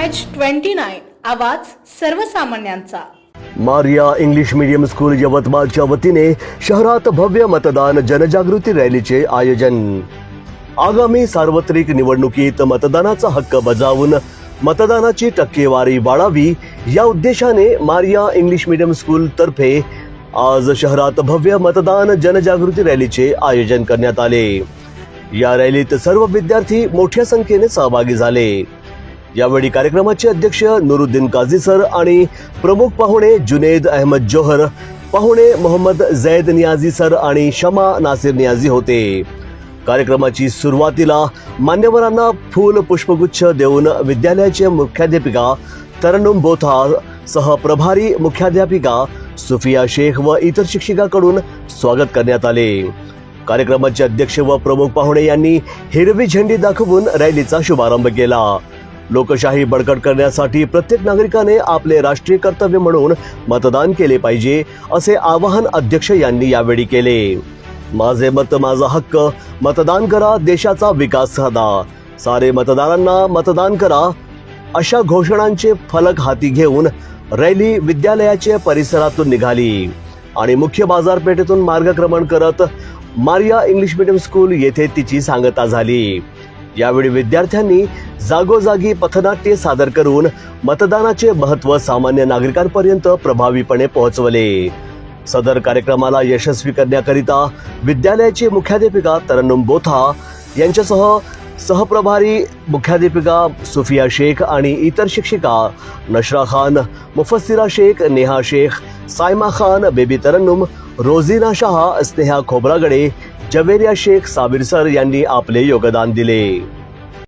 MH29 आवाज सर्वसामान्यांचा। Maria English medium school यवतमाळच्या वतीने शहरात भव्य मतदान जनजागृती रॅलीचे आयोजन। आगामी सार्वत्रिक निवडणुकीत मतदानाचा हक्क बजावून मतदानाची टक्केवारी वाढावी या उद्देशाने मारिया इंग्लिश मीडियम स्कूल तर्फे आज शहरात भव्य मतदान जनजागृती रॅलीचे आयोजन करण्यात आले। या रॅलीत सर्व विद्यार्थी मोठ्या संख्येने सहभागी झाले। यावेळी कार्यक्रमाचे अध्यक्ष नुरुद्दीन काझी सर आणि प्रमुख पाहुणे जुनेद अहमद जोहर, पाहुणे मोहम्मद जैद नियाजी सर आणि शमा नासिर नियाजी होते। कार्यक्रमाची सुरुवातीला मान्यवरांना फूल पुष्पगुच्छ देऊन विद्यालयाचे मुख्याध्यापिका तरन्नुम बोथा सह प्रभारी मुख्याध्यापिका सुफिया शेख व इतर शिक्षिकांकडून स्वागत करण्यात आले। कार्यक्रमाचे अध्यक्ष व प्रमुख पाहुणे यांनी हिरवी झेंडी दाखवून रॅलीचा शुभारंभ केला। लोकशाही बळकट करण्यासाठी प्रत्येक नागरिकाने आपले राष्ट्रीय कर्तव्य म्हणून मतदान केले पाहिजे असे आवाहन अध्यक्ष यांनी यावेळी केले। माझे मत माझा हक्क, मतदान करा, देशाचा विकास साधा, सारे मतदारांना मतदान करा अशा घोषणांचे फलक हाती घेऊन रॅली विद्यालयाच्या परिसरातून निघाली आणि मुख्य बाजारपेठेतून मार्गक्रमण करत मारिया इंग्लिश मीडियम स्कूल येथे तिची सांगता झाली। यावेळी विद्यार्थ्यांनी जागोजागी पथनाट्य सादर करून मतदानाचे महत्त्व सामान्य नागरिकांपर्यंत प्रभावीपणे पोहोचवले। सदर कार्यक्रमाला यशस्वी करण्याकरिता विद्यालयाचे मुख्याध्यापिका तरन्नुम बोथा यांच्यासह सहप्रभारी मुख्याध्यापिका सुफिया शेख आणि इतर शिक्षिका नशरा खान, मुफस्सिरा शेख, नेहा शेख, सायमा खान, बेबी तरन्नुम, रोझीना शाह, स्नेहा खोब्रागडे, जवेरिया शेख, साबिर सर यांनी आपले योगदान दिले।